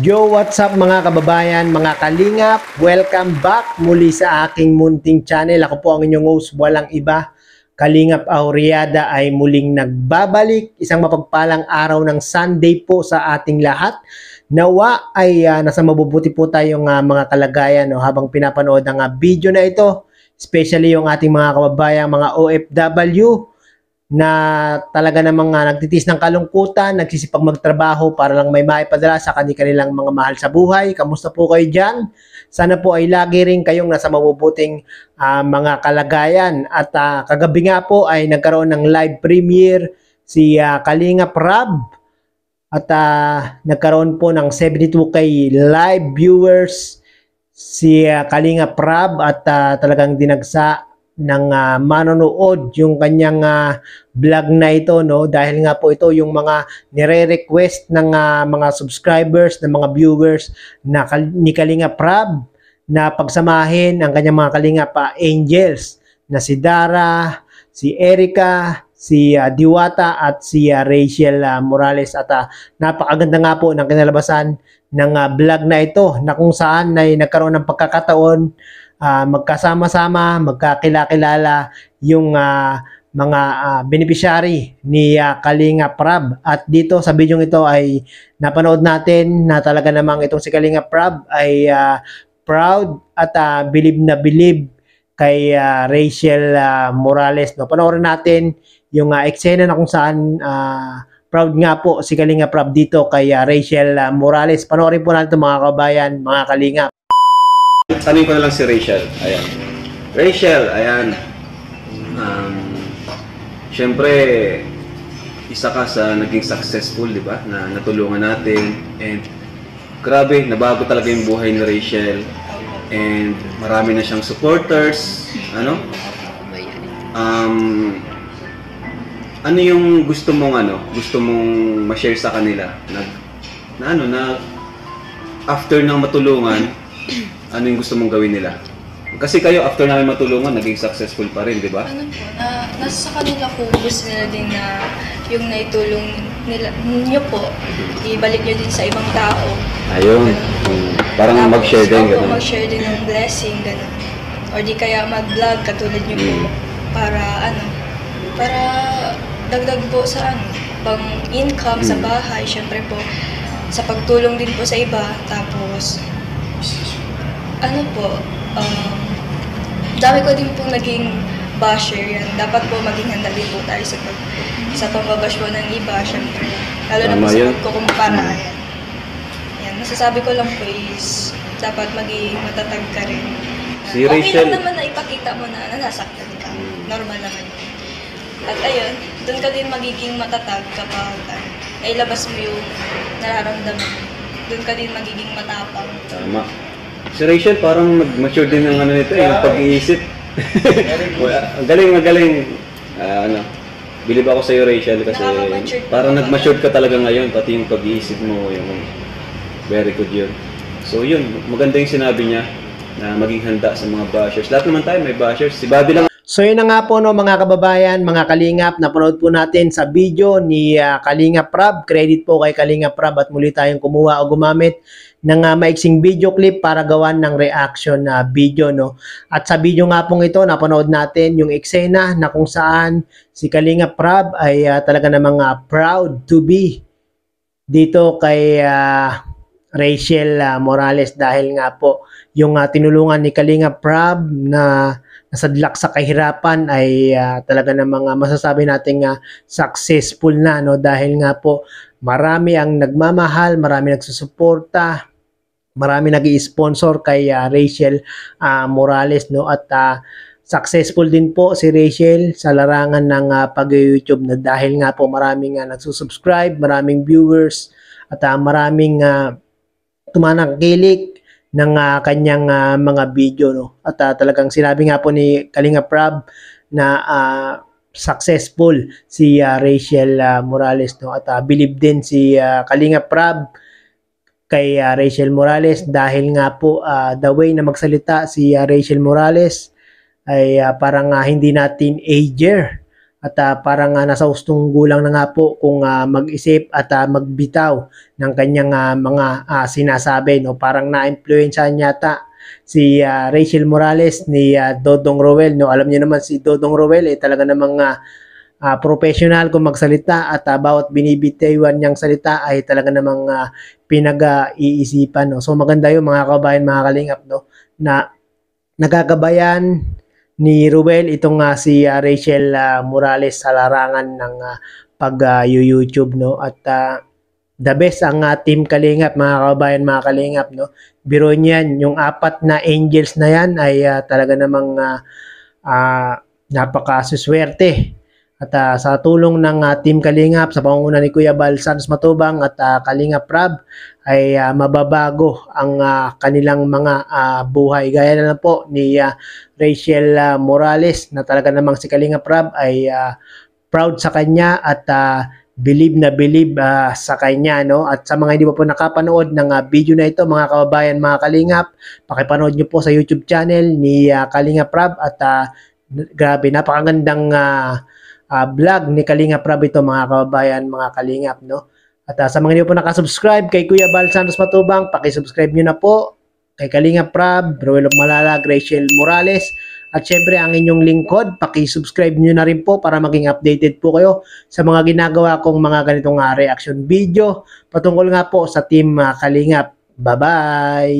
Yo, what's up mga kababayan, mga kalingap? Welcome back muli sa aking munting channel. Ako po ang inyong host, walang iba. Kalingap Auriada ay muling nagbabalik. Isang mapagpalang araw ng Sunday po sa ating lahat. Nawa ay nasa mabubuti po tayong mga kalagayan habang pinapanood ang video na ito. Especially yung ating mga kababayan, mga OFW na talaga namang nagtitis ng kalungkutan, nagsisipag magtrabaho para lang may maipadala sa kanilang mga mahal sa buhay. Kamusta po kayo dyan? Sana po ay lagi rin kayong nasa mabubuting mga kalagayan. At kagabi nga po ay nagkaroon ng live premiere si Kalingap Rab. At nagkaroon po ng 72k live viewers si Kalingap Rab at talagang dinagsa ng manonood yung kanyang vlog na ito, no, dahil nga po ito yung mga nire-request ng mga subscribers, ng mga viewers na ni Kalingap Rab na pagsamahin ang kanyang mga Kalingap angels na si Dara, si Erica, si Diwata at si Rachel Morales. At napakaganda nga po ng kinalabasan ng vlog na ito na kung saan ay nagkaroon ng pagkakataon magkasama-sama, magkakilala yung mga beneficiary ni Kalingap Rab. At dito sa video ito ay napanood natin na talaga namang itong si Kalingap Rab ay proud at believe na believe kay Rachel Morales. No? Panoorin natin yung eksena na kung saan proud nga po si Kalingap Rab dito kay Rachel Morales. Panoorin po natin mga kabayan, mga Kalingap. Tanungin ko na lang si Rachel. Ayan. Rachel, ayan. Siyempre, isa ka sa naging successful, di ba? Na natulungan natin. And grabe, nabago talaga yung buhay ni Rachel. And marami na siyang supporters. Ano? Ano yung gusto mong ma-share sa kanila? Na after ng matulungan, ano yung gusto mong gawin nila? Kasi kayo, after namin matulungan, naging successful pa rin, di ba? Ano po, nasa kanila po, gusto nila din na yung naitulong nila, nyo po, ibalik nyo din sa ibang tao. Ayun. Parang tapos, mag-share din, gano'n. Mag-share din ng blessing, gano'n. Or di kaya mag-vlog, katulad nyo po, para dagdag po sa pang income sa bahay, syempre po, sa pagtulong din po sa iba, tapos, dami ko din pong naging basher yan. Dapat po maging handa din po tayo sa pambabash po ng iba, syempre. Lalo na po sa pagkukumpara. Yan, masasabi ko lang po is, dapat maging matatag ka rin. Si okay Rachel, lang naman na ipakita mo na nasaktan ka. Normal naman yun. At ayun, doon ka din magiging matatag kapag nailabas mo yung nararamdaman mo. Doon ka din magiging matapang. tama. Si Rachel parang nag-mature din ng nito, yung pag-iisip. Magaling. Bilib ako sa iyo, Rachel, kasi parang nag-mature ka talaga ngayon, pati yung pag-iisip mo, yung very good yun. So yun, maganda yung sinabi niya na maging handa sa mga bashers. Lahat naman tayo may bashers. Si Bobby lang. So yun na nga po no mga kababayan, mga Kalingap, napanood po natin sa video ni Kalingap Rab. Credit po kay Kalingap Rab at muli tayong kumuha o gumamit ng maiksing video clip para gawan ng reaction na video, no. At sa video nga pong ito, napanood natin yung eksena na kung saan si Kalingap Rab ay talaga namang proud to be dito kay Rachel Morales dahil nga po yung tinulungan ni Kalingap Rab na nasadlak sa kahirapan ay talaga namang masasabi nating successful na, no, dahil nga po marami ang nagmamahal, marami nagsusuporta, marami nag-i-sponsor kay Rachel Morales, no, at successful din po si Rachel sa larangan ng pag-YouTube na dahil nga po maraming nagsusubscribe, maraming viewers at maraming tumanangkilik ng kanyang mga video, no. At talagang sinabi nga po ni Kalingap Rab na successful si Rachel Morales, no. At believe din si Kalingap Rab kay Rachel Morales dahil nga po the way na magsalita si Rachel Morales ay parang hindi na teenager at parang nasa hustong gulang na nga po kung mag-isip at magbitaw ng kanyang mga sinasabi, no? Parang na-influensyahan yata si Rachel Morales ni Dodong Roel, no? Alam niyo naman si Dodong Roel talaga namang professional kung magsalita at bawat binibitiwan niyang salita ay talaga namang pinag-iisipan, no? So maganda 'yung mga kabayan, mga kalingap, no, na nagagabayan ni Ruel itong si Rachel Morales sa larangan ng pag-YouTube, no? At the best ang Team Kalingap, mga kabayan, mga kalingap, no? Biro niyan, yung 4 na angels na yan ay talaga namang napakasuswerte. At sa tulong ng Team Kalingap, sa pangunguna ni Kuya Bal Santos Matubang at Kalingap Rab, ay mababago ang kanilang mga buhay. Gaya na lang po ni Rachel Morales, na talaga namang si Kalingap Rab ay proud sa kanya at believe na believe sa kanya, no? At sa mga hindi pa po nakapanood ng video na ito, mga kababayan, mga kalingap, pakipanood nyo po sa YouTube channel ni Kalingap Rab. At grabe, napakagandang vlog ni Kalingap Rab ito, mga kababayan, mga kalingap, no? At sa mga hindi po nakasubscribe kay Kuya Bal Santos Matubang, pakisubscribe nyo na po kay Kalingap Rab, Ruel of Malalag, Rachel Morales, at syempre ang inyong lingkod, pakisubscribe nyo na rin po para maging updated po kayo sa mga ginagawa kong mga ganitong reaction video patungkol nga po sa Team Kalingap. Bye-bye!